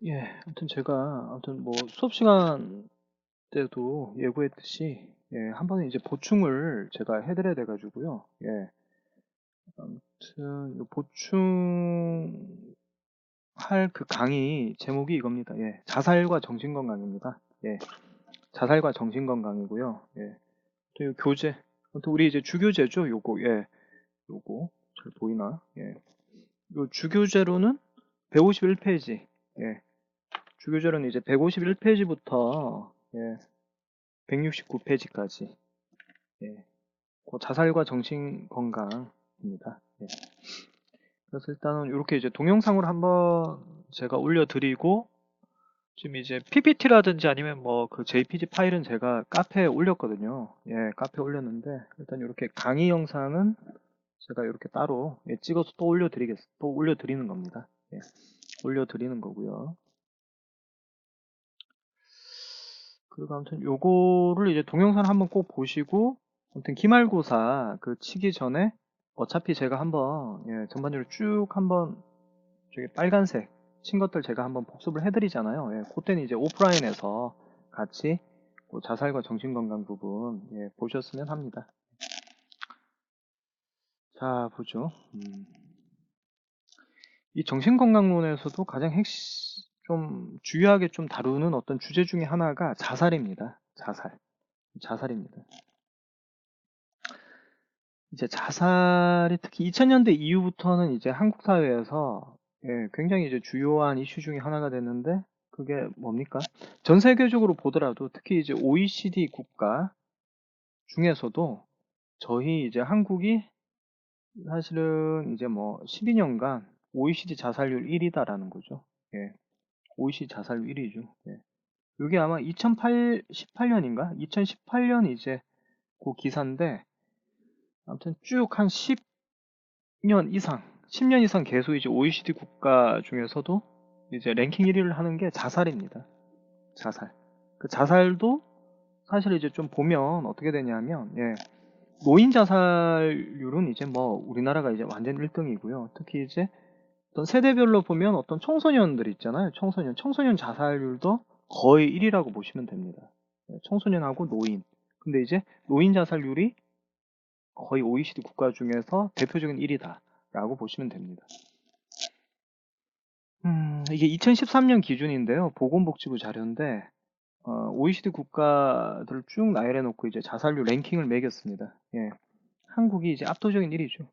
예, 아무튼 제가 뭐 수업 시간 때도 예고했듯이 한 번에 이제 보충을 제가 해드려야 돼가지고요. 아무튼 요 보충할 그 강의 제목이 이겁니다. 자살과 정신건강입니다. 자살과 정신건강이고요. 또 요 교재, 또 우리 이제 주교재죠. 요거 잘 보이나? 요 주교재로는 151페이지. 주교재로는 이제 151페이지부터 169페이지까지 그 자살과 정신 건강입니다. 그래서 일단은 이렇게 이제 동영상으로 한번 제가 올려드리고 지금 이제 PPT라든지 아니면 뭐 그 JPG 파일은 제가 카페에 올렸거든요. 카페에 올렸는데 일단 이렇게 강의 영상은 제가 이렇게 따로 찍어서 또 올려드리는 겁니다. 올려드리는 거고요. 그리고 아무튼 요거를 이제 동영상 한번 꼭 보시고 아무튼 기말고사 그 치기 전에 어차피 제가 한번 전반적으로 쭉 한번 저기 빨간색 친 것들 제가 한번 복습을 해드리잖아요. 그때는 이제 오프라인에서 같이 그 자살과 정신건강 부분 보셨으면 합니다. 자 보죠. 이 정신건강론에서도 가장 좀 주요하게 좀 다루는 어떤 주제 중에 하나가 자살입니다. 자살입니다. 이제 자살이 특히 2000년대 이후부터는 이제 한국 사회에서 굉장히 이제 주요한 이슈 중에 하나가 됐는데 그게 뭡니까? 전 세계적으로 보더라도 특히 이제 OECD 국가 중에서도 저희 이제 한국이 사실은 이제 뭐 12년간 OECD 자살률 1위다라는 거죠. OECD 자살률 1위죠. 이게 아마 2018년인가? 2018년 이제 그 기사인데 아무튼 쭉 한 10년 이상, 10년 이상 계속 이제 OECD 국가 중에서도 이제 랭킹 1위를 하는 게 자살입니다. 자살. 그 자살도 사실 이제 좀 보면 어떻게 되냐면, 노인 자살률은 이제 뭐 우리나라가 이제 완전 1등이고요. 특히 이제 어떤 세대별로 보면 어떤 청소년들 있잖아요. 청소년 자살률도 거의 1위라고 보시면 됩니다. 청소년하고 노인. 근데 이제 노인 자살률이 거의 OECD 국가 중에서 대표적인 1위다라고 보시면 됩니다. 이게 2013년 기준인데요. 보건복지부 자료인데, OECD 국가들을 쭉 나열해 놓고 이제 자살률 랭킹을 매겼습니다. 한국이 이제 압도적인 1위죠.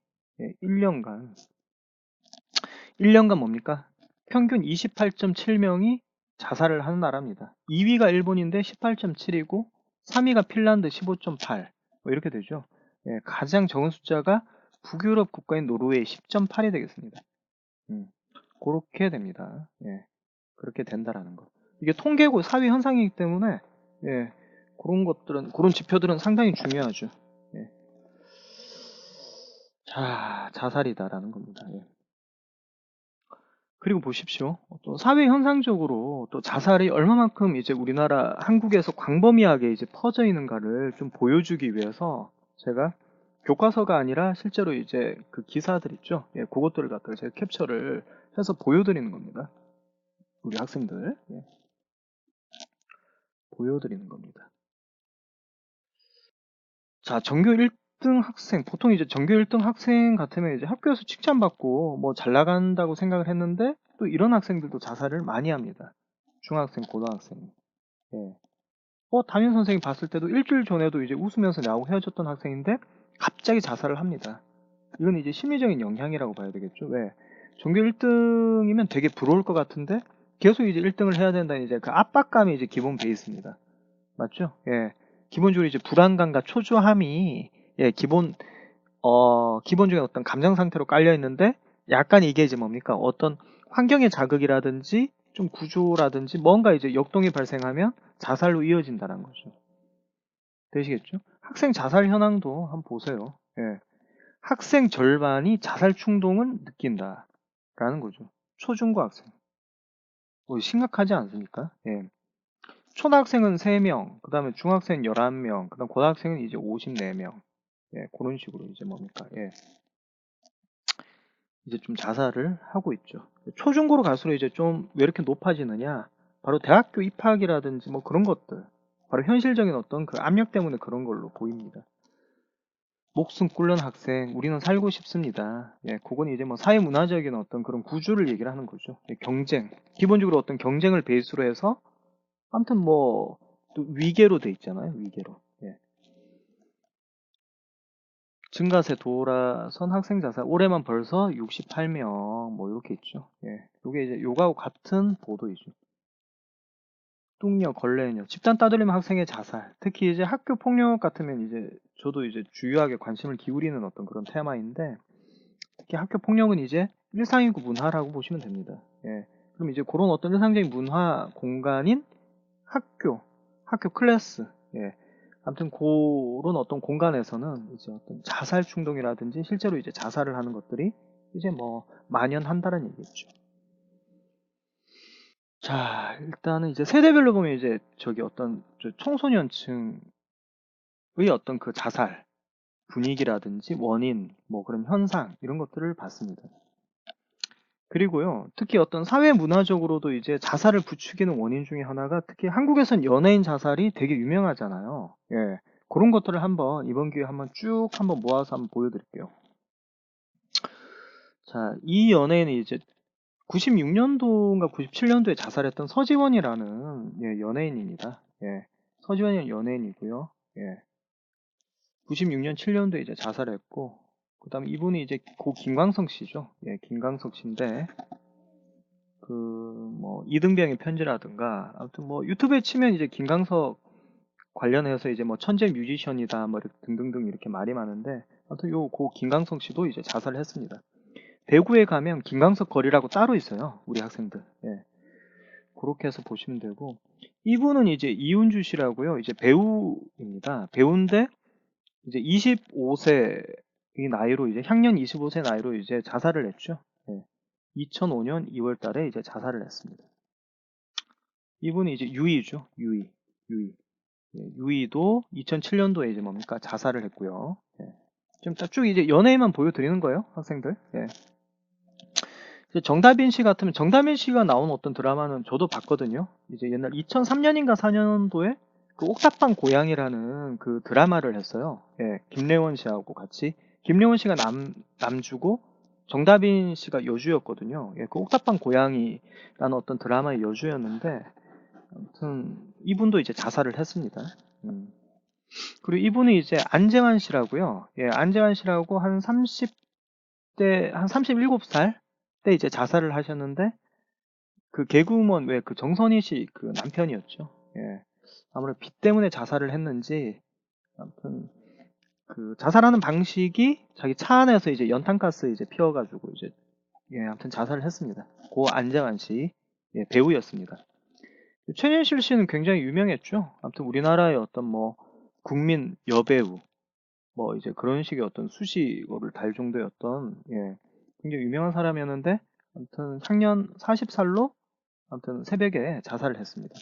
1년간 뭡니까? 평균 28.7명이 자살을 하는 나라입니다. 2위가 일본인데 18.7이고, 3위가 핀란드 15.8. 뭐 이렇게 되죠. 가장 적은 숫자가 북유럽 국가인 노르웨이 10.8이 되겠습니다. 그렇게 됩니다. 그렇게 된다라는 거. 이게 통계고 사회 현상이기 때문에 그런 지표들은 상당히 중요하죠. 예. 자, 자살이다라는 겁니다. 그리고 보십시오. 또 사회 현상적으로 또 자살이 얼마만큼 이제 우리나라 한국에서 광범위하게 이제 퍼져 있는가를 좀 보여주기 위해서 제가 교과서가 아니라 실제로 이제 그 기사들 있죠. 그것들을 갖다가 제가 캡처를 해서 보여드리는 겁니다. 우리 학생들. 보여드리는 겁니다. 자, 전교 1등 학생, 보통 이제 전교 1등 학생 같으면 이제 학교에서 칭찬받고 뭐 잘 나간다고 생각을 했는데 또 이런 학생들도 자살을 많이 합니다. 중학생, 고등학생. 예. 담임 선생님 봤을 때도 일주일 전에도 이제 웃으면서 나하고 헤어졌던 학생인데 갑자기 자살을 합니다. 이건 이제 심리적인 영향이라고 봐야 되겠죠. 왜? 전교 1등이면 되게 부러울 것 같은데 계속 이제 1등을 해야 된다는 이제 그 압박감이 이제 기본 베이스입니다. 맞죠? 기본적으로 이제 불안감과 초조함이 기본적인 어떤 감정 상태로 깔려 있는데 약간 이게 이제 뭡니까? 어떤 환경의 자극이라든지 좀 구조라든지 뭔가 이제 역동이 발생하면 자살로 이어진다는 거죠. 되시겠죠? 학생 자살 현황도 한번 보세요. 학생 절반이 자살 충동을 느낀다라는 거죠. 초중고 학생. 뭐 심각하지 않습니까? 초등학생은 3명, 그 다음에 중학생 11명, 그 다음 고등학생은 이제 54명. 그런 식으로 이제 뭡니까? 이제 좀 자살을 하고 있죠. 초중고로 갈수록 이제 좀 왜 이렇게 높아지느냐? 바로 대학교 입학이라든지 뭐 그런 것들. 바로 현실적인 어떤 그 압력 때문에 그런 걸로 보입니다. 목숨 꿇는 학생, 우리는 살고 싶습니다. 예, 그건 이제 뭐 사회문화적인 어떤 그런 구조를 얘기를 하는 거죠. 예, 경쟁. 기본적으로 어떤 경쟁을 베이스로 해서, 아무튼 뭐, 또 위계로 돼 있잖아요, 위계로. 예. 증가세 돌아선 학생 자살, 올해만 벌써 68명, 뭐, 이렇게 있죠. 예. 요게 이제 요거하고 같은 보도이죠. 뚱녀, 걸레녀, 집단 따돌림 학생의 자살. 특히 이제 학교 폭력 같으면 이제 저도 이제 주요하게 관심을 기울이는 어떤 그런 테마인데, 특히 학교 폭력은 이제 일상이고 문화라고 보시면 됩니다. 예. 그럼 이제 그런 어떤 일상적인 문화 공간인 학교, 학교 클래스, 예. 아무튼 그런 어떤 공간에서는 이제 어떤 자살 충동이라든지 실제로 이제 자살을 하는 것들이 이제 뭐 만연한다는 얘기겠죠. 자, 일단은 이제 세대별로 보면 이제 저기 어떤 저 청소년층의 어떤 그 자살 분위기라든지 원인, 뭐 그런 현상 이런 것들을 봤습니다. 그리고요, 특히 어떤 사회 문화적으로도 이제 자살을 부추기는 원인 중에 하나가, 특히 한국에선 연예인 자살이 되게 유명하잖아요. 예. 그런 것들을 한번 이번 기회에 한번 쭉 한번 모아서 한번 보여드릴게요. 자, 이 연예인은 이제 96년도인가 97년도에 자살했던 서지원이라는 예, 연예인입니다. 예. 서지원이 연예인이고요. 예. 96년 7년도에 이제 자살했고, 그다음에 이분이 이제 고 김광석 씨죠. 예, 김광석 씨인데 그 뭐 이등병의 편지라든가, 아무튼 뭐 유튜브에 치면 이제 김광석 관련해서 이제 뭐 천재 뮤지션이다 뭐 이렇게 등등등 이렇게 말이 많은데, 아무튼 요 고 김광석 씨도 이제 자살을 했습니다. 대구에 가면 김광석 거리라고 따로 있어요, 우리 학생들. 예. 그렇게 해서 보시면 되고, 이분은 이제 이은주 씨라고요. 이제 배우입니다. 배우인데 이제 25세 이 나이로, 이제 향년 25세 나이로 이제 자살을 했죠. 예. 2005년 2월 달에 이제 자살을 했습니다. 이분이 이제 유이죠. 유이. 유이. 예, 유이도 2007년도에 이제 뭡니까? 자살을 했고요. 예. 좀 쭉 이제 연예인만 보여드리는 거예요, 학생들. 예. 이제 정다빈 씨 같으면, 정다빈 씨가 나온 어떤 드라마는 저도 봤거든요. 이제 옛날 2003년인가 4년도에 그 옥탑방 고양이라는 그 드라마를 했어요. 예, 김래원 씨하고 같이. 김래원 씨가 남주고 정다빈 씨가 여주였거든요. 예, 그 옥탑방 고양이라는 어떤 드라마의 여주였는데, 아무튼 이분도 이제 자살을 했습니다. 그리고 이분이 이제 안재환 씨라고요. 예, 안재환 씨라고 한 30대, 한 37살 때 이제 자살을 하셨는데, 그 개그우먼 왜 그 정선희 씨 그 남편이었죠. 예. 아무래도 빚 때문에 자살을 했는지, 아무튼 그 자살하는 방식이 자기 차 안에서 이제 연탄가스 이제 피워가지고 이제, 예, 아무튼 자살을 했습니다. 고 안재환 씨, 예, 배우였습니다. 최진실 씨는 굉장히 유명했죠. 아무튼 우리나라의 어떤 뭐 국민 여배우, 뭐 이제 그런 식의 어떤 수식어를 달 정도였던, 예, 굉장히 유명한 사람이었는데, 아무튼 향년 40살로 아무튼 새벽에 자살을 했습니다.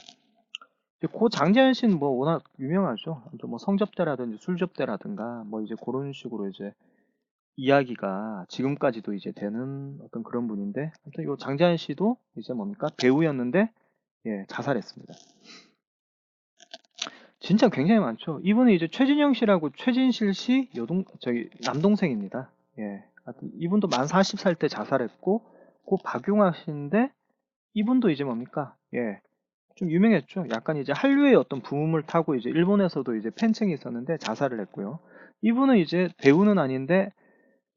고 장재현 씨는 뭐 워낙 유명하죠. 아무튼 뭐 성접대라든지 술접대라든가 뭐 이제 그런 식으로 이제 이야기가 지금까지도 이제 되는 어떤 그런 분인데, 아무튼 요 장재현 씨도 이제 뭡니까? 배우였는데, 예, 자살했습니다. 진짜 굉장히 많죠. 이분은 이제 최진영 씨라고, 최진실 씨 저기 남동생입니다. 예. 하여튼 이분도 만 40살 때 자살했고, 고 박용학 씨인데, 이분도 이제 뭡니까? 예. 좀 유명했죠. 약간 이제 한류의 어떤 붐을 타고 이제 일본에서도 이제 팬층이 있었는데 자살을 했고요. 이분은 이제 배우는 아닌데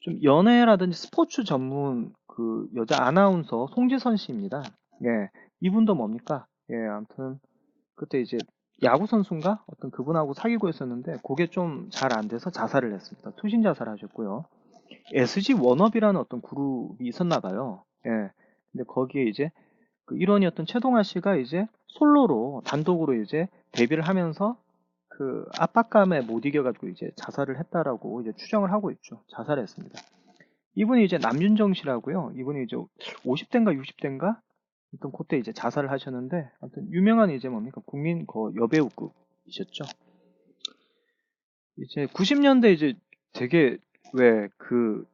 좀 연예라든지 스포츠 전문 그 여자 아나운서 송지선 씨입니다. 예. 이분도 뭡니까? 예, 아무튼 그때 이제 야구 선수인가? 어떤 그분하고 사귀고 있었는데 그게 좀 잘 안 돼서 자살을 했습니다. 투신 자살하셨고요. SG 워너비라는 어떤 그룹이 있었나 봐요. 예. 근데 거기에 이제 그 일원이었던 최동아 씨가 이제 솔로로 단독으로 이제 데뷔를 하면서 그 압박감에 못 이겨가지고 이제 자살을 했다라고 이제 추정을 하고 있죠. 자살했습니다. 이분이 이제 남윤정 씨라고요. 이분이 이제 50대인가 60대인가? 어떤 그때 이제 자살을 하셨는데, 아무튼 유명한 이제 뭡니까? 국민 그 여배우급이셨죠. 이제 90년대 이제 되게 왜 그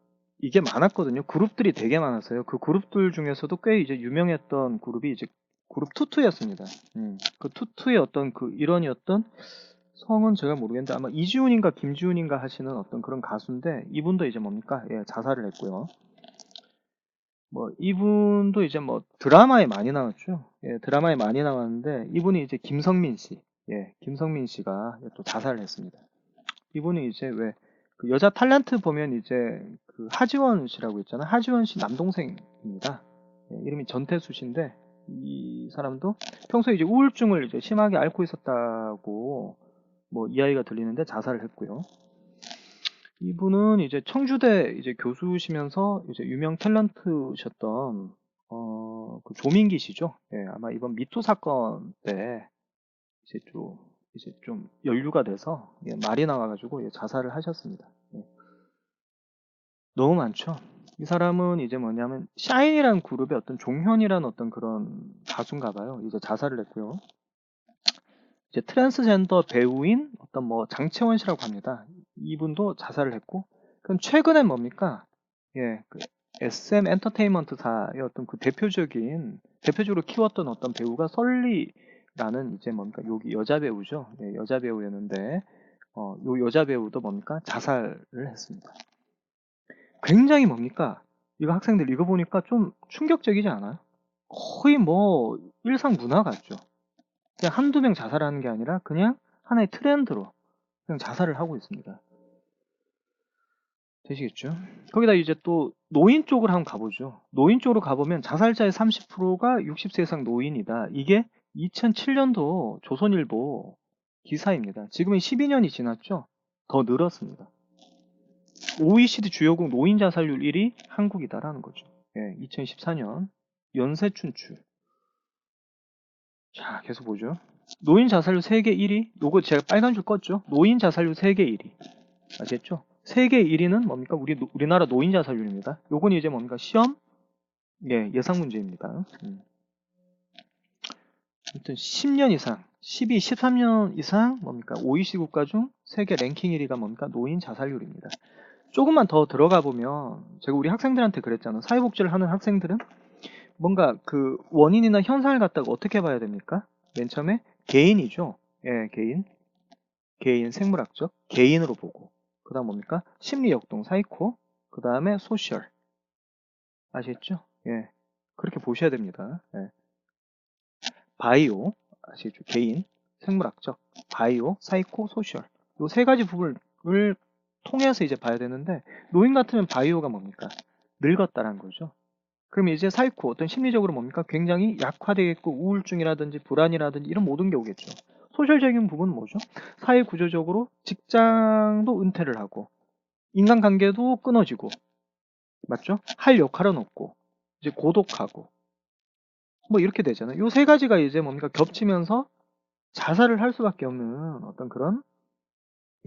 이게 많았거든요. 그룹들이 되게 많았어요. 그 그룹들 중에서도 꽤 이제 유명했던 그룹이 이제 그룹 투투였습니다. 그 투투의 어떤 그 일원이었던 성은 제가 모르겠는데 아마 이지훈인가 김지훈인가 하시는 어떤 그런 가수인데 이분도 이제 뭡니까? 예, 자살을 했고요. 뭐 이분도 이제 뭐 드라마에 많이 나왔죠. 예, 드라마에 많이 나왔는데 이분이 이제 김성민 씨. 예, 김성민 씨가 또 자살을 했습니다. 이분이 이제 왜 그 여자 탤런트 보면 이제 그 하지원 씨라고 있잖아. 하지원 씨 남동생입니다. 예, 이름이 전태수 씨인데 이 사람도 평소에 이제 우울증을 이제 심하게 앓고 있었다고 뭐 이야기가 들리는데 자살을 했고요. 이분은 이제 청주대 이제 교수시면서 이제 유명 탤런트셨던 그 조민기 씨죠. 예, 아마 이번 미투 사건 때 이제 좀 연루가 돼서 예, 말이 나와가지고 예, 자살을 하셨습니다. 예. 너무 많죠. 이 사람은 이제 뭐냐면 샤인이라는 그룹의 어떤 종현이라는 어떤 그런 가수인가 봐요. 이제 자살을 했고요. 이제 트랜스젠더 배우인 어떤 뭐 장채원 씨라고 합니다. 이분도 자살을 했고, 그럼 최근엔 뭡니까? 예, 그 SM 엔터테인먼트사의 어떤 그 대표적으로 키웠던 어떤 배우가 설리라는 이제 뭡니까? 여기 여자 배우죠. 예, 여자 배우였는데, 요 여자 배우도 뭡니까? 자살을 했습니다. 굉장히 뭡니까? 이거 학생들 이거 보니까 좀 충격적이지 않아요? 거의 뭐 일상 문화 같죠. 그냥 한두 명 자살하는 게 아니라 그냥 하나의 트렌드로 그냥 자살을 하고 있습니다. 되시겠죠? 거기다 이제 또 노인 쪽을 한번 가보죠. 노인 쪽으로 가보면 자살자의 30%가 60세 이상 노인이다. 이게 2007년도 조선일보 기사입니다. 지금은 12년이 지났죠? 더 늘었습니다. OECD 주요국 노인 자살률 1위 한국이다라는 거죠. 예, 2014년 연쇄춘추. 자, 계속 보죠. 노인 자살률 세계 1위. 요거 제가 빨간 줄 껐죠. 노인 자살률 세계 1위. 아시겠죠? 세계 1위는 뭡니까? 우리나라 노인 자살률입니다. 요건 이제 뭡니까? 시험? 예, 예상 문제입니다. 아무튼 10년 이상, 12, 13년 이상 뭡니까? OECD 국가 중 세계 랭킹 1위가 뭡니까? 노인 자살률입니다. 조금만 더 들어가 보면 제가 우리 학생들한테 그랬잖아요. 사회복지를 하는 학생들은 뭔가 그 원인이나 현상을 갖다가 어떻게 봐야 됩니까? 맨 처음에 개인이죠. 예, 개인 생물학적 개인으로 보고 그 다음 뭡니까? 심리역동 사이코 그 다음에 소셜 아시겠죠? 예, 그렇게 보셔야 됩니다. 예. 바이오 아시겠죠? 개인 생물학적 바이오 사이코 소셜 요 세 가지 부분을 통해서 이제 봐야 되는데 노인 같으면 바이오가 뭡니까? 늙었다라는 거죠. 그럼 이제 사이코 어떤 심리적으로 뭡니까? 굉장히 약화되겠고 우울증이라든지 불안이라든지 이런 모든 게 오겠죠. 소셜적인 부분은 뭐죠? 사회 구조적으로 직장도 은퇴를 하고 인간관계도 끊어지고 맞죠? 할 역할은 없고 이제 고독하고 뭐 이렇게 되잖아요. 요 세 가지가 이제 뭡니까? 겹치면서 자살을 할 수밖에 없는 어떤 그런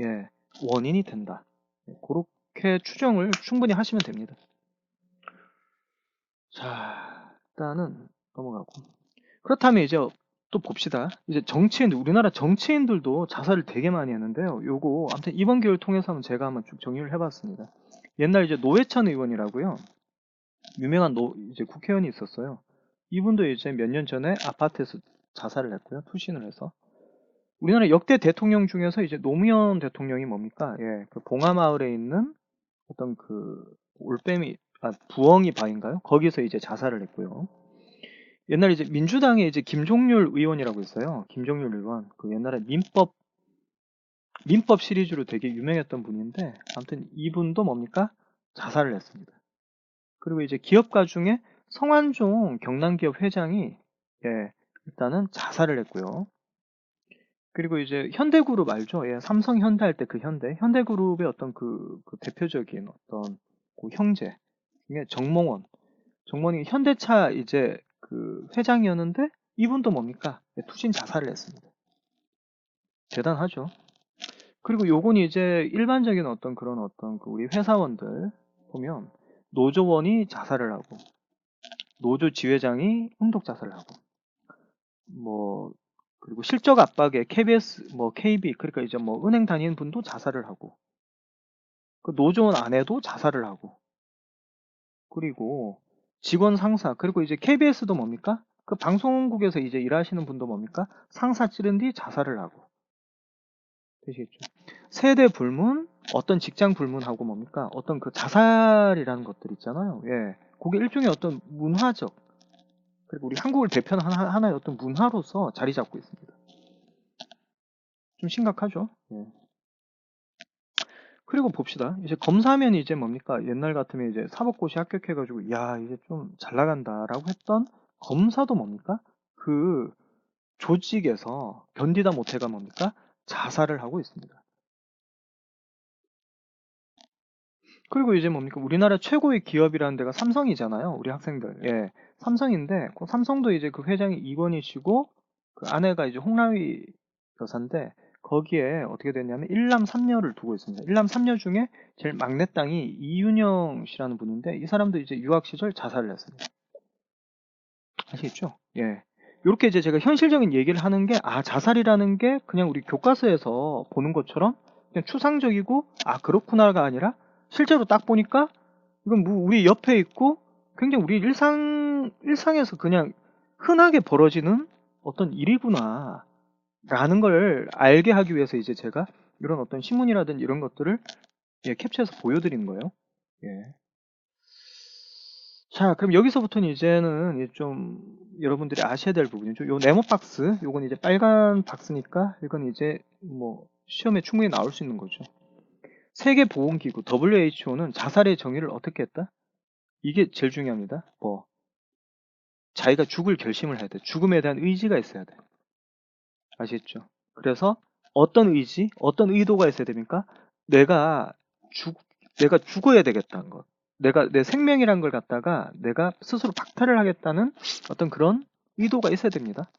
예, 원인이 된다. 예, 그렇게 추정을 충분히 하시면 됩니다. 자, 일단은 넘어가고. 그렇다면 이제 또 봅시다. 이제 우리나라 정치인들도 자살을 되게 많이 했는데요. 요거, 아무튼 이번 기회를 통해서 한번 제가 한번 쭉 정리를 해봤습니다. 옛날 이제 노회찬 의원이라고요. 유명한 이제 국회의원이 있었어요. 이분도 이제 몇 년 전에 아파트에서 자살을 했고요. 투신을 해서. 우리나라 역대 대통령 중에서 이제 노무현 대통령이 뭡니까? 예, 그 봉하마을에 있는 어떤 그 부엉이 바인가요? 거기서 이제 자살을 했고요. 옛날에 이제 민주당에 이제 김종률 의원이라고 있어요. 김종률 의원. 그 옛날에 민법 시리즈로 되게 유명했던 분인데, 아무튼 이분도 뭡니까? 자살을 했습니다. 그리고 이제 기업가 중에 성완종 경남기업 회장이, 예, 일단은 자살을 했고요. 그리고 이제 현대그룹 알죠? 예, 삼성 현대 할 때 그 현대그룹의 어떤 그 대표적인 어떤 그 형제 중에 정몽원이 현대차 이제 그 회장이었는데 이분도 뭡니까? 예, 투신 자살을 했습니다. 대단하죠. 그리고 요건 이제 일반적인 어떤 그런 어떤 그 우리 회사원들 보면 노조원이 자살을 하고 노조 지회장이 응독 자살을 하고 뭐 그리고 실적 압박에 KBS 뭐 KB 그러니까 이제 뭐 은행 다니는 분도 자살을 하고 그 노조원 아내도 자살을 하고 그리고 직원 상사, 그리고 이제 KBS도 뭡니까? 그 방송국에서 이제 일하시는 분도 뭡니까? 상사 찌른 뒤 자살을 하고. 되시겠죠? 세대 불문, 어떤 직장 불문하고 뭡니까? 어떤 그 자살이라는 것들 있잖아요. 예. 그게 일종의 어떤 문화적, 그리고 우리 한국을 대표하는 하나의 어떤 문화로서 자리 잡고 있습니다. 좀 심각하죠? 예. 그리고 봅시다. 이제 검사하면 이제 뭡니까? 옛날 같으면 이제 사법고시 합격해가지고, 야, 이제 좀 잘 나간다라고 했던 검사도 뭡니까? 그 조직에서 견디다 못해가 뭡니까? 자살을 하고 있습니다. 그리고 이제 뭡니까? 우리나라 최고의 기업이라는 데가 삼성이잖아요. 우리 학생들. 예. 삼성인데, 그 삼성도 이제 그 회장이 이건희씨고, 그 아내가 이제 홍라위 여사인데, 거기에 어떻게 됐냐면, 일남 삼녀를 두고 있습니다. 일남 삼녀 중에 제일 막내 땅이 이윤영 씨라는 분인데, 이 사람도 이제 유학 시절 자살을 했습니다. 아시겠죠? 예. 이렇게 이제 제가 현실적인 얘기를 하는 게, 아, 자살이라는 게 그냥 우리 교과서에서 보는 것처럼 그냥 추상적이고, 아, 그렇구나가 아니라, 실제로 딱 보니까, 이건 뭐 우리 옆에 있고, 굉장히 우리 일상에서 그냥 흔하게 벌어지는 어떤 일이구나, 라는 걸 알게 하기 위해서 이제 제가 이런 어떤 신문이라든지 이런 것들을 예, 캡처해서 보여드리는 거예요. 예. 자, 그럼 여기서부터는 이제는 좀 여러분들이 아셔야 될 부분이죠. 요 네모 박스, 요건 이제 빨간 박스니까 이건 이제 뭐 시험에 충분히 나올 수 있는 거죠. 세계보건기구 WHO는 자살의 정의를 어떻게 했다? 이게 제일 중요합니다. 뭐 자기가 죽을 결심을 해야 돼. 죽음에 대한 의지가 있어야 돼. 아시겠죠? 그래서 어떤 의지, 어떤 의도가 있어야 됩니까? 내가 죽, 내가 죽어야 되겠다는 것. 내가 내 생명이란 걸 갖다가 내가 스스로 박탈을 하겠다는 어떤 그런 의도가 있어야 됩니다.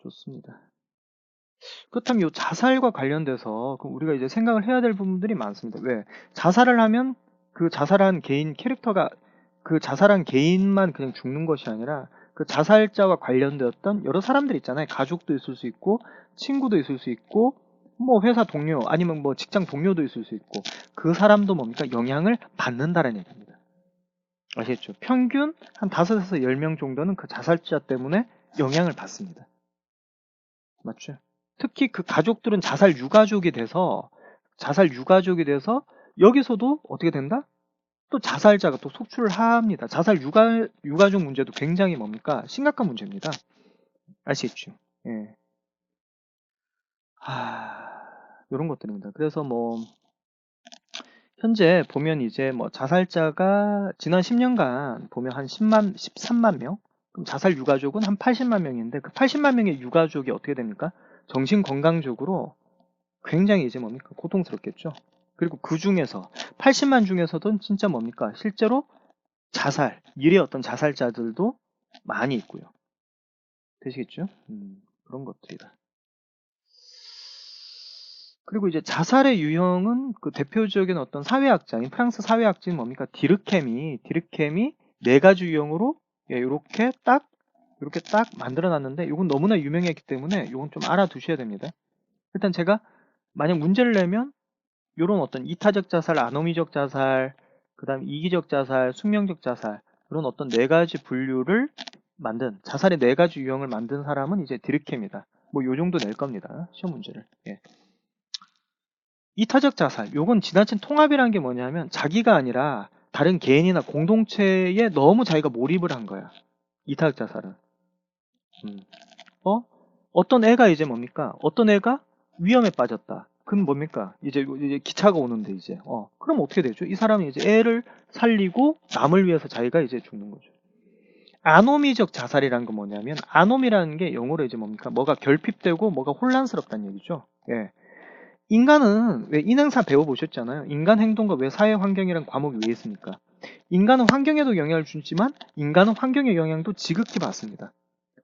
좋습니다. 그렇다면 이 자살과 관련돼서 우리가 이제 생각을 해야 될 부분들이 많습니다. 왜? 자살을 하면 그 자살한 개인 캐릭터가 그 자살한 개인만 그냥 죽는 것이 아니라 그 자살자와 관련되었던 여러 사람들 있잖아요. 가족도 있을 수 있고 친구도 있을 수 있고 뭐 회사 동료 아니면 뭐 직장 동료도 있을 수 있고 그 사람도 뭡니까? 영향을 받는다는 얘기입니다. 아시겠죠? 평균 한 5에서 10명 정도는 그 자살자 때문에 영향을 받습니다. 맞죠? 특히 그 가족들은 자살 유가족이 돼서 여기서도 어떻게 된다? 또 자살자가 또 속출을 합니다. 자살 유가족 문제도 굉장히 뭡니까? 심각한 문제입니다. 아시겠죠? 예. 이런 것들입니다. 그래서 뭐 현재 보면 이제 뭐 자살자가 지난 10년간 보면 한 13만 명? 그럼 자살 유가족은 한 80만 명인데 그 80만 명의 유가족이 어떻게 됩니까? 정신건강적으로 굉장히 이제 뭡니까? 고통스럽겠죠. 그리고 그 중에서 80만 중에서도 진짜 뭡니까? 실제로 일의 어떤 자살자들도 많이 있고요. 되시겠죠? 그런 것들이다. 그리고 이제 자살의 유형은 그 대표적인 어떤 사회학자인 프랑스 사회학자인 뭡니까? 디르켐이 네 가지 유형으로 예, 이렇게 딱 만들어 놨는데 이건 너무나 유명했기 때문에 이건 좀 알아두셔야 됩니다. 일단 제가 만약 문제를 내면 이런 어떤 이타적 자살, 아노미적 자살, 그 다음 이기적 자살, 숙명적 자살 이런 어떤 네 가지 분류를 만든 자살의 네 가지 유형을 만든 사람은 이제 디르켐이다. 뭐 요 정도 낼 겁니다. 시험 문제를. 예. 이타적 자살, 요건 지나친 통합이라는 게 뭐냐면 자기가 아니라 다른 개인이나 공동체에 너무 자기가 몰입을 한 거야. 이타적 자살은. 어떤 애가 이제 뭡니까? 어떤 애가 위험에 빠졌다. 그럼 뭡니까? 이제 기차가 오는데 이제 그럼 어떻게 되죠? 이 사람이 이제 애를 살리고 남을 위해서 자기가 이제 죽는 거죠. 아노미적 자살이란 건 뭐냐면 아노미라는 게 영어로 이제 뭡니까? 뭐가 결핍되고 뭐가 혼란스럽다는 얘기죠. 예. 인간은 왜 인행사 배워보셨잖아요. 인간 행동과 왜 사회 환경이란 과목이 왜 있습니까? 인간은 환경에도 영향을 주지만 인간은 환경의 영향도 지극히 받습니다.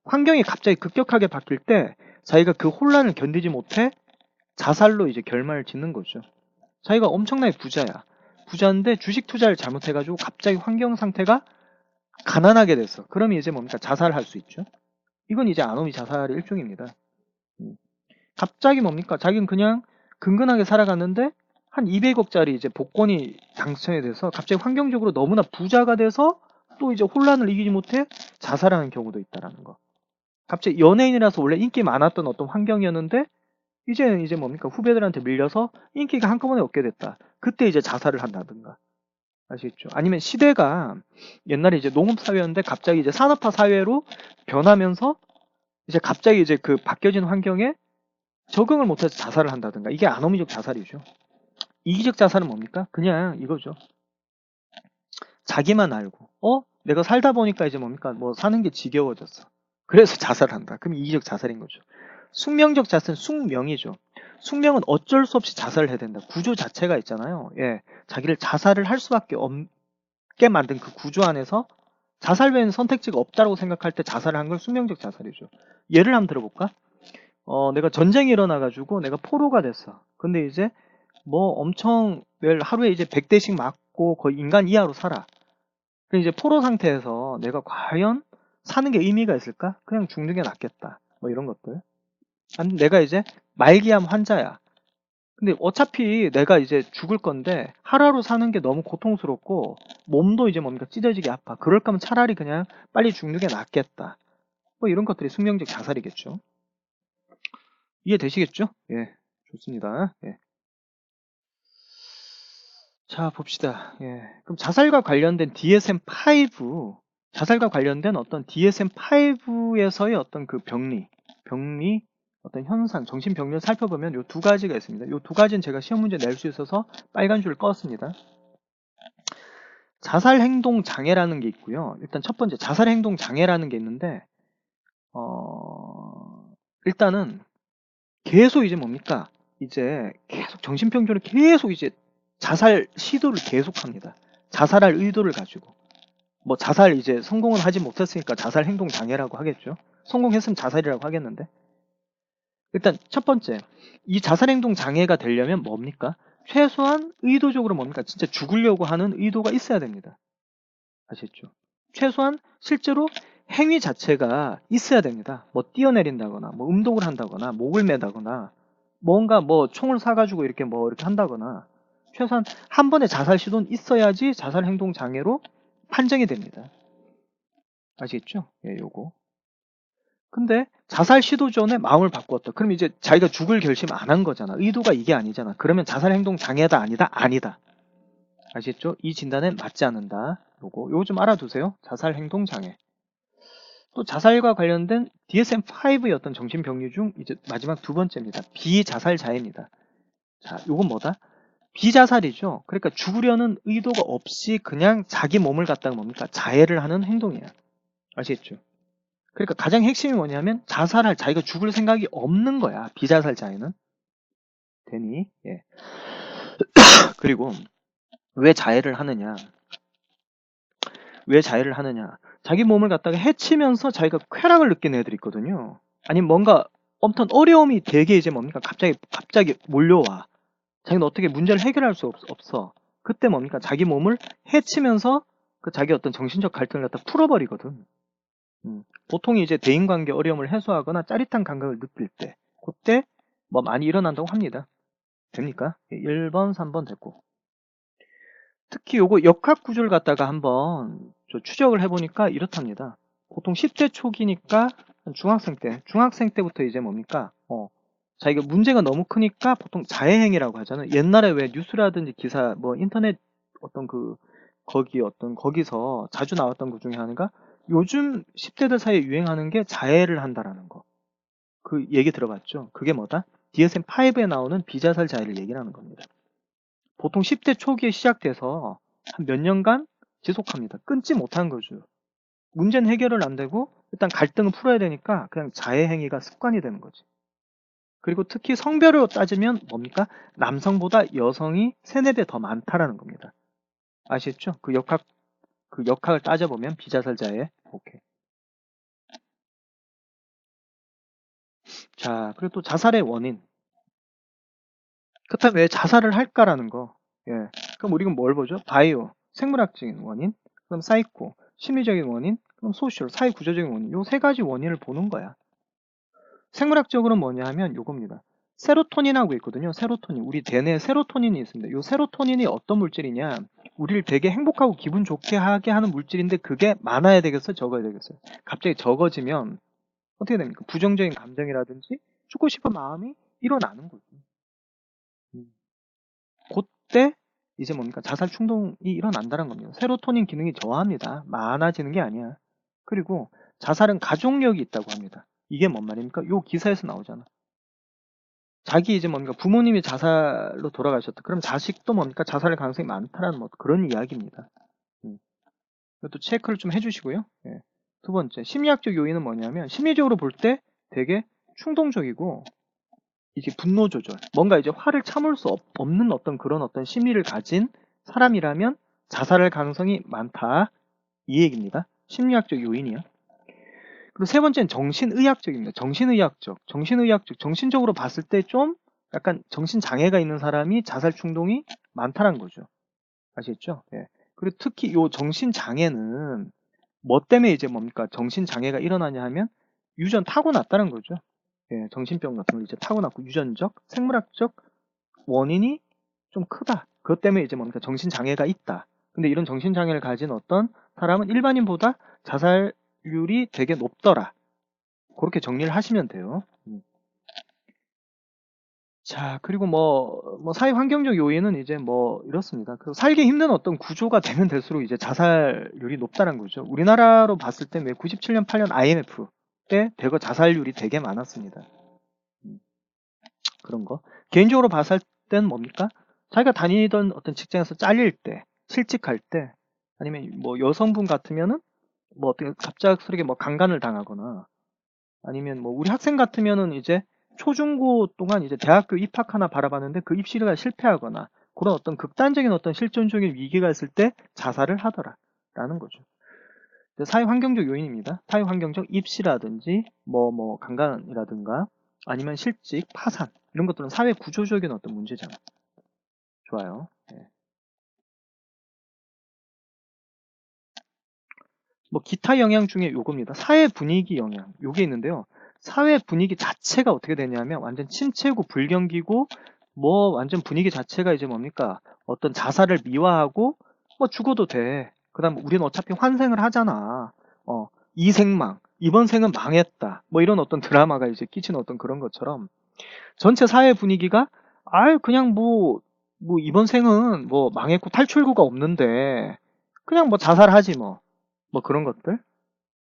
환경이 갑자기 급격하게 바뀔 때 자기가 그 혼란을 견디지 못해 자살로 이제 결말을 짓는 거죠. 자기가 엄청나게 부자야. 부자인데 주식 투자를 잘못해가지고 갑자기 환경 상태가 가난하게 됐어. 그러면 이제 뭡니까? 자살할 수 있죠. 이건 이제 아노미 자살의 일종입니다. 갑자기 뭡니까? 자기는 그냥 근근하게 살아갔는데 한 200억짜리 이제 복권이 당첨이 돼서 갑자기 환경적으로 너무나 부자가 돼서 또 이제 혼란을 이기지 못해 자살하는 경우도 있다라는 거. 갑자기 연예인이라서 원래 인기 많았던 어떤 환경이었는데 이제는 이제 뭡니까? 후배들한테 밀려서 인기가 한꺼번에 얻게 됐다. 그때 이제 자살을 한다든가. 아시겠죠? 아니면 시대가 옛날에 이제 농업 사회였는데 갑자기 이제 산업화 사회로 변하면서 이제 갑자기 이제 그 바뀌어진 환경에 적응을 못해서 자살을 한다든가. 이게 안어미적 자살이죠. 이기적 자살은 뭡니까? 그냥 이거죠. 자기만 알고, 내가 살다 보니까 이제 뭡니까? 뭐 사는 게 지겨워졌어. 그래서 자살한다. 그럼 이기적 자살인 거죠. 숙명적 자살은 숙명이죠. 숙명은 어쩔 수 없이 자살을 해야 된다. 구조 자체가 있잖아요. 예. 자기를 자살을 할 수밖에 없게 만든 그 구조 안에서 자살 외에는 선택지가 없다고 생각할 때 자살을 한 걸 숙명적 자살이죠. 예를 한번 들어볼까? 내가 전쟁이 일어나가지고 내가 포로가 됐어. 근데 이제 뭐 엄청 매일 하루에 이제 100대씩 맞고 거의 인간 이하로 살아. 그 이제 포로 상태에서 내가 과연 사는 게 의미가 있을까? 그냥 죽는 게 낫겠다. 뭐 이런 것들. 아니, 내가 이제 말기암 환자야. 근데 어차피 내가 이제 죽을 건데 하루하루 사는 게 너무 고통스럽고 몸도 이제 뭡니까 찢어지게 아파. 그럴 거면 차라리 그냥 빨리 죽는 게 낫겠다. 뭐 이런 것들이 숙명적 자살이겠죠. 이해되시겠죠? 예, 좋습니다. 예. 자, 봅시다. 예. 그럼 자살과 관련된 DSM-5, 자살과 관련된 어떤 DSM-5에서의 어떤 그 병리, 어떤 현상, 정신병리를 살펴보면 요 두 가지가 있습니다. 요 두 가지는 제가 시험 문제 낼 수 있어서 빨간 줄을 껐습니다. 자살행동 장애라는 게 있고요. 일단 첫 번째, 자살행동 장애라는 게 있는데, 일단은 계속 이제 뭡니까? 이제 계속 정신병조를 계속 이제 자살 시도를 계속합니다. 자살할 의도를 가지고. 뭐 자살 이제 성공은 하지 못했으니까 자살 행동 장애라고 하겠죠. 성공했으면 자살이라고 하겠는데. 일단 첫 번째, 이 자살 행동 장애가 되려면 뭡니까? 최소한 의도적으로 뭡니까? 진짜 죽으려고 하는 의도가 있어야 됩니다. 아시겠죠? 최소한 실제로 행위 자체가 있어야 됩니다. 뭐 뛰어내린다거나, 뭐 음독을 한다거나, 목을 매다거나, 뭔가 뭐 총을 사가지고 이렇게 뭐 이렇게 한다거나, 최소한 한 번의 자살 시도는 있어야지 자살 행동 장애로 판정이 됩니다. 아시겠죠? 예, 요거. 근데 자살 시도 전에 마음을 바꾸었다. 그럼 이제 자기가 죽을 결심 안 한 거잖아. 의도가 이게 아니잖아. 그러면 자살 행동 장애다 아니다? 아니다. 아시겠죠? 이 진단은 맞지 않는다. 요거 좀 알아두세요. 자살 행동 장애. 또 자살과 관련된 DSM-5의 어떤 정신병리 중 이제 마지막 두 번째입니다. 비자살 자해입니다. 자, 요건 뭐다? 비자살이죠. 그러니까 죽으려는 의도가 없이 그냥 자기 몸을 갖다가 뭡니까? 자해를 하는 행동이야. 아시겠죠? 그러니까 가장 핵심이 뭐냐면 자살할 자기가 죽을 생각이 없는 거야. 비자살 자해는. 되니? 예. 그리고 왜 자해를 하느냐? 왜 자해를 하느냐? 자기 몸을 갖다가 해치면서 자기가 쾌락을 느끼는 애들이 있거든요. 아니면 뭔가 엄청 어려움이 되게 이제 뭡니까? 갑자기 몰려와. 자기는 어떻게 문제를 해결할 수 없어. 그때 뭡니까? 자기 몸을 해치면서 그 자기 어떤 정신적 갈등을 갖다 풀어버리거든. 보통 이제 대인관계 어려움을 해소하거나 짜릿한 감각을 느낄 때, 그때 뭐 많이 일어난다고 합니다. 됩니까? 1번, 3번 됐고. 특히 요거 역학 구조를 갖다가 한번 추적을 해보니까 이렇답니다. 보통 10대 초기니까 중학생 때부터 이제 뭡니까? 자기가 문제가 너무 크니까 보통 자해행위라고 하잖아요. 옛날에 왜 뉴스라든지 기사, 뭐 인터넷 어떤 거기서 자주 나왔던 것 중에 하나가 요즘 10대들 사이에 유행하는 게 자해를 한다라는 거. 그 얘기 들어봤죠? 그게 뭐다? DSM-5에 나오는 비자살 자해를 얘기하는 겁니다. 보통 10대 초기에 시작돼서 한 몇 년간 지속합니다. 끊지 못한 거죠. 문제는 해결을 안 되고 일단 갈등을 풀어야 되니까 그냥 자해 행위가 습관이 되는 거지. 그리고 특히 성별로 따지면 뭡니까? 남성보다 여성이 3, 4배 더 많다라는 겁니다. 아시겠죠? 그 역학을 따져보면 비자살자의 오케이. 자, 그리고 또 자살의 원인. 그렇다면 왜 자살을 할까라는 거. 예. 그럼 우리가 뭘 보죠? 바이오, 생물학적인 원인, 그럼 사이코, 심리적인 원인, 그럼 소셜, 사회 구조적인 원인. 요 세 가지 원인을 보는 거야. 생물학적으로는 뭐냐 하면 요겁니다. 세로토닌하고 있거든요. 세로토닌. 우리 대뇌에 세로토닌이 있습니다. 이 세로토닌이 어떤 물질이냐? 우리를 되게 행복하고 기분 좋게 하게 하는 물질인데 그게 많아야 되겠어요? 적어야 되겠어요? 갑자기 적어지면 어떻게 됩니까? 부정적인 감정이라든지 죽고 싶은 마음이 일어나는 거죠. 그때 이제 뭡니까? 자살 충동이 일어난다는 겁니다. 세로토닌 기능이 저하합니다. 많아지는 게 아니야. 그리고 자살은 가족력이 있다고 합니다. 이게 뭔 말입니까? 요 기사에서 나오잖아. 자기 이제 뭡니까? 부모님이 자살로 돌아가셨다. 그럼 자식도 뭡니까? 자살할 가능성이 많다라는 뭐 그런 이야기입니다. 이것도 체크를 좀 해주시고요. 예. 두 번째, 심리학적 요인은 뭐냐면 심리적으로 볼 때 되게 충동적이고 이게 분노 조절, 뭔가 이제 화를 참을 수 없는 어떤 그런 어떤 심리를 가진 사람이라면 자살할 가능성이 많다. 이 얘기입니다. 심리학적 요인이야. 그리고 세 번째는 정신의학적입니다. 정신적으로 봤을 때 좀 약간 정신장애가 있는 사람이 자살 충동이 많다는 거죠. 아시겠죠? 예. 그리고 특히 이 정신장애는 뭐 때문에 이제 뭡니까? 정신장애가 일어나냐 하면 유전 타고났다는 거죠. 예, 정신병 같은 거 이제 타고났고 유전적, 생물학적 원인이 좀 크다. 그것 때문에 이제 뭡니까? 정신장애가 있다. 근데 이런 정신장애를 가진 어떤 사람은 일반인보다 자살률이 되게 높더라. 그렇게 정리를 하시면 돼요. 자, 그리고 뭐 사회 환경적 요인은 이제 뭐 이렇습니다. 그 살기 힘든 어떤 구조가 되면 될수록 이제 자살률이 높다는 거죠. 우리나라로 봤을 때 왜 97년, 8년 IMF 때 대거 자살률이 되게 많았습니다. 그런 거. 개인적으로 봤을 땐 뭡니까? 자기가 다니던 어떤 직장에서 잘릴 때, 실직할 때, 아니면 뭐 여성분 같으면은 뭐 어떻게 갑작스럽게 뭐 강간을 당하거나 아니면 뭐 우리 학생 같으면은 이제 초중고 동안 이제 대학교 입학 하나 바라봤는데 그 입시가 실패하거나 그런 어떤 극단적인 어떤 실존적인 위기가 있을 때 자살을 하더라라는 거죠. 사회 환경적 요인입니다. 사회 환경적 입시라든지 뭐 강간이라든가 아니면 실직, 파산 이런 것들은 사회 구조적인 어떤 문제잖아요. 좋아요. 네. 뭐 기타 영향 중에 요겁니다. 사회 분위기 영향. 요게 있는데요. 사회 분위기 자체가 어떻게 되냐면 완전 침체고 불경기고 뭐 완전 분위기 자체가 이제 뭡니까? 어떤 자살을 미화하고 뭐 죽어도 돼. 그다음 우리는 어차피 환생을 하잖아. 이생망. 이번 생은 망했다. 뭐 이런 어떤 드라마가 이제 끼치는 어떤 그런 것처럼 전체 사회 분위기가 그냥 뭐 이번 생은 뭐 망했고 탈출구가 없는데 그냥 뭐 자살하지 뭐 그런 것들.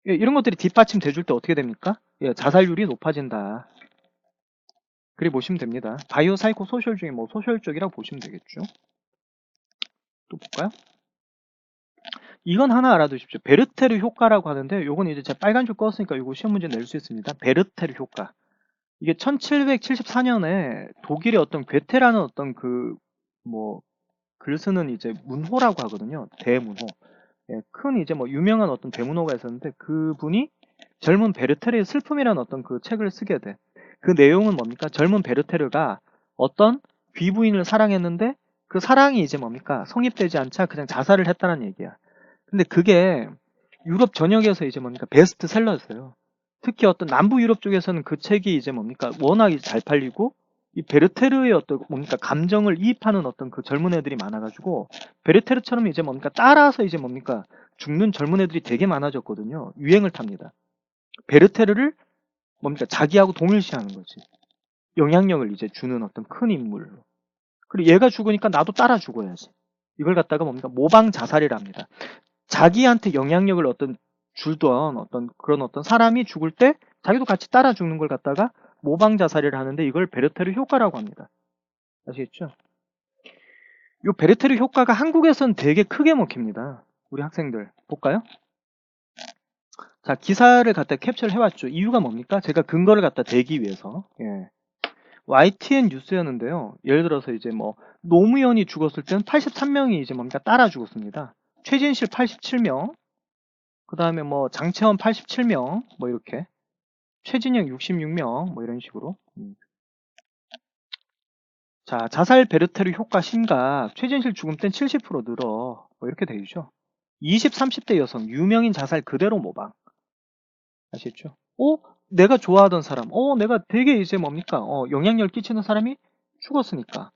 예, 이런 것들이 뒷받침 돼줄 때 어떻게 됩니까? 예, 자살률이 높아진다. 그리 보시면 됩니다. 바이오 사이코 소셜 중에 뭐 소셜 쪽이라고 보시면 되겠죠. 또 볼까요? 이건 하나 알아두십시오. 베르테르 효과라고 하는데 요건 이제 제가 빨간 줄 껐으니까 요거 시험 문제 낼 수 있습니다. 베르테르 효과. 이게 1774년에 독일의 어떤 괴테라는 어떤 뭐 글 쓰는 이제 문호라고 하거든요. 대문호. 예, 큰 이제 뭐 유명한 어떤 대문호가 있었는데 그분이 젊은 베르테르의 슬픔이라는 어떤 그 책을 쓰게 돼. 그 내용은 뭡니까? 젊은 베르테르가 어떤 귀부인을 사랑했는데 그 사랑이 이제 뭡니까? 성립되지 않자 그냥 자살을 했다는 얘기야. 근데 그게 유럽 전역에서 이제 뭡니까? 베스트셀러였어요. 특히 어떤 남부 유럽 쪽에서는 그 책이 이제 뭡니까? 워낙 잘 팔리고 이 베르테르의 어떤 뭡니까? 감정을 이입하는 어떤 그 젊은 애들이 많아가지고 베르테르처럼 이제 뭡니까? 따라서 이제 뭡니까? 죽는 젊은 애들이 되게 많아졌거든요. 유행을 탑니다. 베르테르를 뭡니까? 자기하고 동일시하는 거지. 영향력을 이제 주는 어떤 큰 인물로. 그리고 얘가 죽으니까 나도 따라 죽어야지. 이걸 갖다가 뭡니까? 모방 자살이랍니다. 자기한테 영향력을 줄던 어떤 그런 어떤 사람이 죽을 때 자기도 같이 따라 죽는 걸 갖다가 모방 자살을 하는데 이걸 베르테르 효과라고 합니다. 아시겠죠? 이 베르테르 효과가 한국에서는 되게 크게 먹힙니다. 우리 학생들 볼까요? 자, 기사를 갖다 캡처를 해왔죠. 이유가 뭡니까? 제가 근거를 갖다 대기 위해서. 예. YTN 뉴스였는데요. 예를 들어서 이제 뭐 노무현이 죽었을 때는 83명이 이제 뭡니까? 따라 죽었습니다. 최진실 87명, 그 다음에 뭐 장채원 87명, 뭐 이렇게 최진영 66명, 뭐 이런 식으로. 자, 자살 베르테르 효과 심각, 최진실 죽음 땐 70% 늘어. 뭐 이렇게 되죠. 20, 30대 여성 유명인 자살 그대로 모방. 아시겠죠? 내가 좋아하던 사람, 내가 되게 이제 뭡니까? 영향력을 끼치는 사람이 죽었으니까.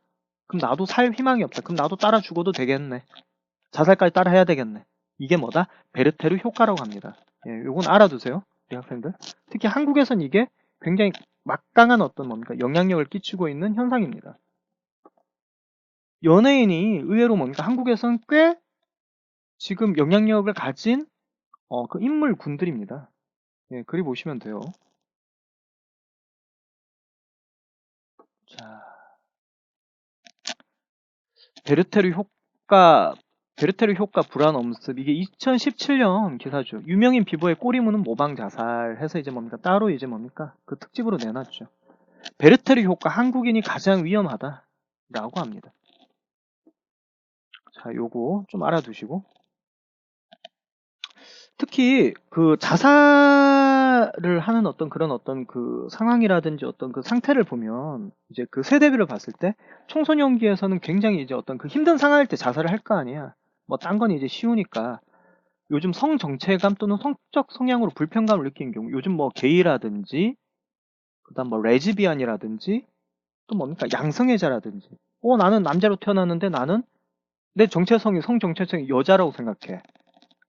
그럼 나도 살 희망이 없다. 그럼 나도 따라 죽어도 되겠네. 자살까지 따라 해야 되겠네. 이게 뭐다? 베르테르 효과라고 합니다. 예, 요건 알아두세요. 우리 학생들. 특히 한국에선 이게 굉장히 막강한 어떤 뭡니까? 영향력을 끼치고 있는 현상입니다. 연예인이 의외로 뭡니까? 한국에선 꽤 지금 영향력을 가진 그 인물군들입니다. 예, 그리 보시면 돼요. 자, 베르테르 효과, 베르테르 효과 불안 엄습. 이게 2017년 기사죠. 유명인 피부에 꼬리 무는 모방 자살 해서 이제 뭡니까? 따로 이제 뭡니까? 그 특집으로 내놨죠. 베르테르 효과 한국인이 가장 위험하다라고 합니다. 자, 요거 좀 알아두시고. 특히 그 자살을 하는 어떤 그런 어떤 그 상황이라든지 어떤 그 상태를 보면 이제 그 세대별을 봤을 때 청소년기에서는 굉장히 이제 어떤 그 힘든 상황일 때 자살을 할 거 아니야. 뭐 딴 건 이제 쉬우니까 요즘 성 정체감 또는 성적 성향으로 불편감을 느끼는 경우 요즘 뭐 게이라든지 그다음 뭐 레즈비안이라든지 또 뭡니까 양성애자라든지 나는 남자로 태어났는데 나는 내 정체성이 성 정체성이 여자라고 생각해.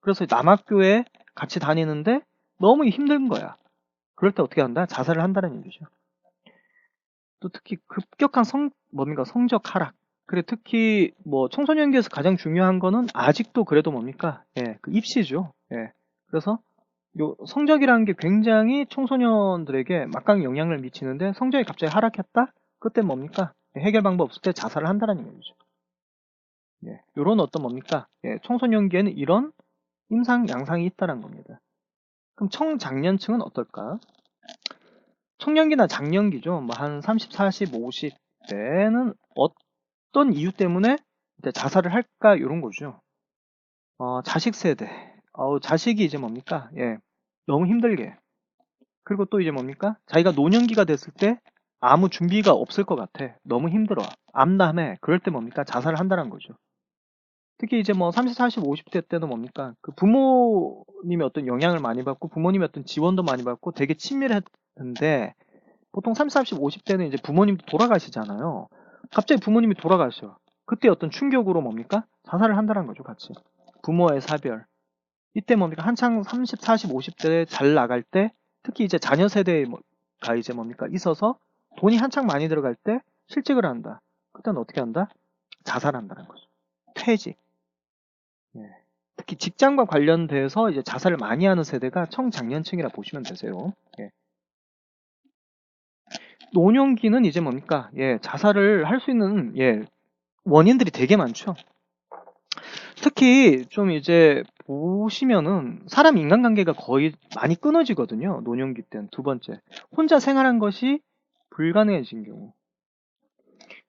그래서 남학교에 같이 다니는데 너무 힘든 거야. 그럴 때 어떻게 한다? 자살을 한다는 얘기죠. 또 특히 급격한 뭡니까? 성적 하락. 그래 특히 뭐 청소년기에서 가장 중요한 거는 아직도 그래도 뭡니까? 예, 그 입시죠. 예. 그래서 요 성적이라는 게 굉장히 청소년들에게 막강 영향을 미치는데 성적이 갑자기 하락했다? 그때 뭡니까? 해결 방법 없을 때 자살을 한다는 얘기죠. 예. 요런 어떤 뭡니까? 예, 청소년기에는 이런 임상 양상이 있다는 겁니다. 그럼 청장년층은 어떨까? 청년기나 장년기죠. 뭐 한 30, 40, 50대는 어떤 이유 때문에 이제 자살을 할까? 이런 거죠. 자식 세대. 자식이 이제 뭡니까? 예. 너무 힘들게. 그리고 또 이제 뭡니까? 자기가 노년기가 됐을 때 아무 준비가 없을 것 같아. 너무 힘들어. 암담해. 그럴 때 뭡니까? 자살을 한다는 거죠. 특히 이제 뭐 30, 40, 50대 때는 뭡니까? 그 부모님의 어떤 영향을 많이 받고 부모님의 어떤 지원도 많이 받고 되게 친밀했는데 보통 30, 40, 50대는 이제 부모님도 돌아가시잖아요. 갑자기 부모님이 돌아가셔. 그때 어떤 충격으로 뭡니까? 자살을 한다는 거죠, 같이. 부모의 사별. 이때 뭡니까? 한창 30, 40, 50대에 잘 나갈 때 특히 이제 자녀 세대가 이제 뭡니까? 있어서 돈이 한창 많이 들어갈 때 실직을 한다. 그때는 어떻게 한다? 자살한다는 거죠. 퇴직. 예. 특히 직장과 관련돼서 이제 자살을 많이 하는 세대가 청장년층이라 보시면 되세요. 예. 노년기는 이제 뭡니까? 예, 자살을 할 수 있는 원인들이 되게 많죠. 특히 좀 이제 보시면은 사람 인간관계가 거의 많이 끊어지거든요. 노년기 때는 두 번째. 혼자 생활한 것이 불가능해진 경우.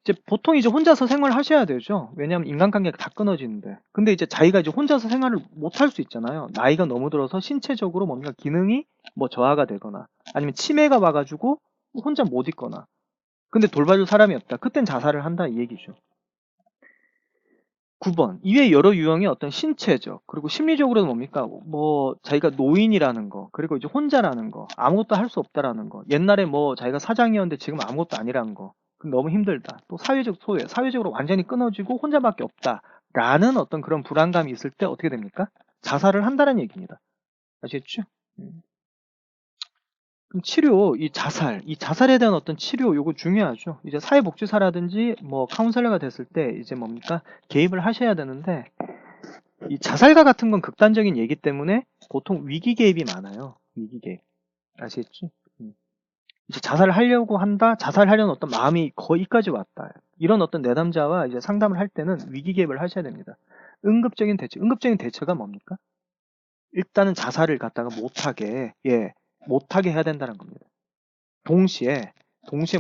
이제 보통 이제 혼자서 생활하셔야 되죠. 왜냐하면 인간관계가 다 끊어지는데. 근데 이제 자기가 이제 혼자서 생활을 못 할 수 있잖아요. 나이가 너무 들어서 신체적으로 뭔가 기능이 뭐 저하가 되거나 아니면 치매가 와가지고 혼자 못 있거나. 근데 돌봐줄 사람이 없다. 그땐 자살을 한다 이 얘기죠. 9번. 이외에 여러 유형의 어떤 신체적, 그리고 심리적으로는 뭡니까? 뭐, 자기가 노인이라는 거, 그리고 이제 혼자라는 거, 아무것도 할 수 없다라는 거, 옛날에 뭐, 자기가 사장이었는데 지금 아무것도 아니라는 거, 그럼 너무 힘들다. 또 사회적 소외, 사회적으로 완전히 끊어지고 혼자밖에 없다. 라는 어떤 그런 불안감이 있을 때 어떻게 됩니까? 자살을 한다는 얘기입니다. 아시겠죠? 그럼 치료, 이 자살에 대한 어떤 치료, 요거 중요하죠. 이제 사회복지사라든지 뭐 카운셀러가 됐을 때 이제 뭡니까? 개입을 하셔야 되는데, 이 자살가 같은 건 극단적인 얘기 때문에 보통 위기 개입이 많아요. 위기 개입. 아시겠지? 이제 자살을 하려고 한다? 자살하려는 어떤 마음이 거기까지 왔다. 이런 어떤 내담자와 이제 상담을 할 때는 위기 개입을 하셔야 됩니다. 응급적인 대처. 응급적인 대처가 뭡니까? 일단은 자살을 갖다가 못하게 해야 된다는 겁니다. 동시에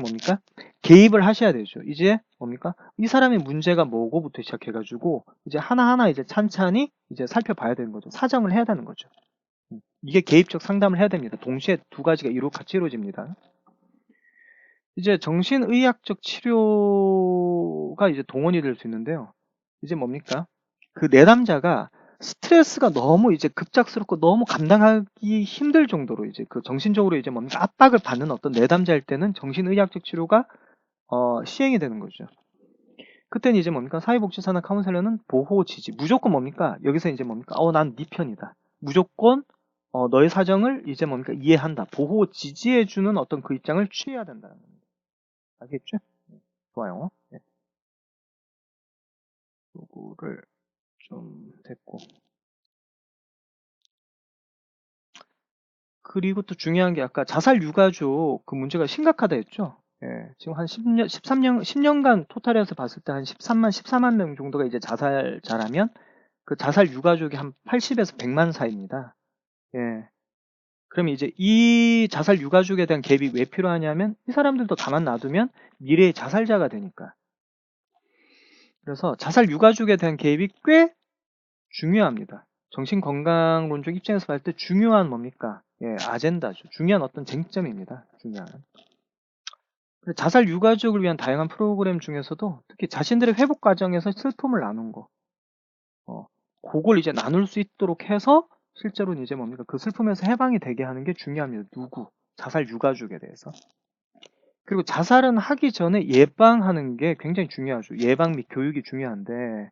뭡니까? 개입을 하셔야 되죠. 이제 뭡니까? 이 사람의 문제가 뭐고부터 시작해가지고 이제 하나하나 이제 찬찬히 이제 살펴봐야 되는 거죠. 사정을 해야 되는 거죠. 이게 개입적 상담을 해야 됩니다. 동시에 두 가지가 같이 이루어집니다. 이제 정신의학적 치료가 이제 동원이 될 수 있는데요. 이제 뭡니까? 그 내담자가 스트레스가 너무 이제 급작스럽고 너무 감당하기 힘들 정도로 이제 그 정신적으로 이제 뭔가 압박을 받는 어떤 내담자일 때는 정신의학적 치료가 시행이 되는 거죠. 그때는 이제 뭡니까? 사회복지사나 카운셀러는 보호 지지. 무조건 뭡니까? 여기서 이제 뭡니까? 난 네 편이다. 무조건 너의 사정을 이제 뭡니까? 이해한다. 보호 지지해주는 어떤 그 입장을 취해야 된다는 겁니다. 아시겠죠? 네, 좋아요. 네, 요거를 좀 됐고. 그리고 또 중요한 게 아까 자살 유가족 그 문제가 심각하다 했죠? 예, 지금 한 10년, 13년, 10년간 토탈에서 봤을 때 한 13만, 14만 명 정도가 이제 자살자라면 그 자살 유가족이 한 80에서 100만 사이입니다. 예. 그러면 이제 이 자살 유가족에 대한 갭이 왜 필요하냐면 이 사람들도 가만 놔두면 미래의 자살자가 되니까. 그래서 자살 유가족에 대한 개입이 꽤 중요합니다. 정신건강론적 입장에서 봤을 때 중요한 뭡니까? 예, 아젠다죠. 중요한 어떤 쟁점입니다. 중요한. 자살 유가족을 위한 다양한 프로그램 중에서도 특히 자신들의 회복 과정에서 슬픔을 나눈 거. 그걸 이제 나눌 수 있도록 해서 실제로는 이제 뭡니까? 그 슬픔에서 해방이 되게 하는 게 중요합니다. 누구? 자살 유가족에 대해서. 그리고 자살은 하기 전에 예방하는 게 굉장히 중요하죠. 예방 및 교육이 중요한데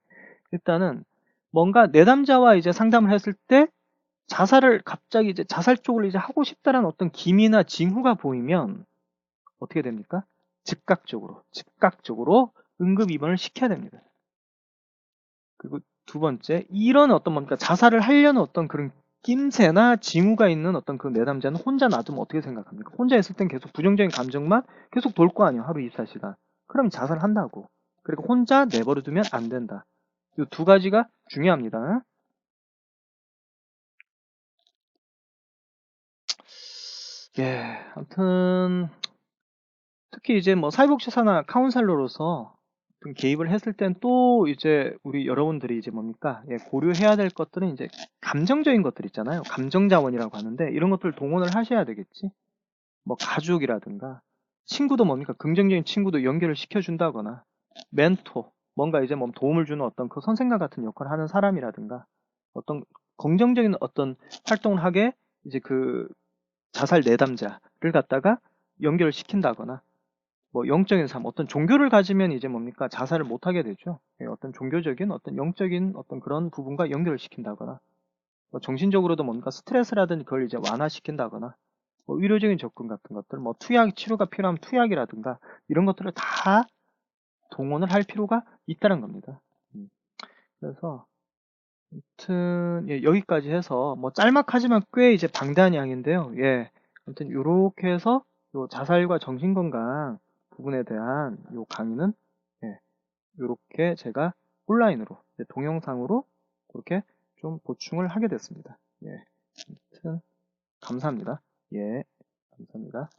일단은 뭔가 내담자와 이제 상담을 했을 때 자살을 갑자기 이제 자살 쪽으로 이제 하고 싶다라는 어떤 기미나 징후가 보이면 어떻게 됩니까? 즉각적으로 응급 입원을 시켜야 됩니다. 그리고 두 번째, 이런 어떤 뭡니까? 자살을 하려는 어떤 그런 낌새나 징후가 있는 어떤 그 내담자는 혼자 놔두면 어떻게 생각합니까? 혼자 있을 땐 계속 부정적인 감정만 계속 돌 거 아니에요. 하루 24시간. 그럼 자살한다고. 그리고 혼자 내버려 두면 안 된다. 이 두 가지가 중요합니다. 예, 아무튼 특히 이제 뭐 사회복지사나 카운셀러로서 좀 개입을 했을 땐 또 이제 우리 여러분들이 이제 뭡니까? 예, 고려해야 될 것들은 이제 감정적인 것들 있잖아요. 감정 자원이라고 하는데 이런 것들 동원을 하셔야 되겠지. 뭐 가족이라든가 친구도 뭡니까? 긍정적인 친구도 연결을 시켜준다거나 멘토 뭔가 이제 뭐 도움을 주는 어떤 그 선생과 같은 역할을 하는 사람이라든가 어떤 긍정적인 어떤 활동을 하게 이제 그 자살 내담자를 갖다가 연결을 시킨다거나 뭐 영적인 삶, 어떤 종교를 가지면 이제 뭡니까? 자살을 못 하게 되죠. 예, 어떤 종교적인 어떤 영적인 어떤 그런 부분과 연결을 시킨다거나 뭐 정신적으로도 뭔가 스트레스라든지 그걸 이제 완화시킨다거나 뭐 의료적인 접근 같은 것들, 뭐 투약 치료가 필요하면 투약이라든가 이런 것들을 다 동원을 할 필요가 있다는 겁니다. 그래서 아무튼 예, 여기까지 해서 뭐 짤막하지만 꽤 이제 방대한 양인데요. 예, 아무튼 이렇게 해서 요 자살과 정신건강 부분에 대한 요 강의는 예, 이렇게 제가 온라인으로 동영상으로 그렇게 좀 보충을 하게 됐습니다. 예, 아무튼 감사합니다. 예, 감사합니다.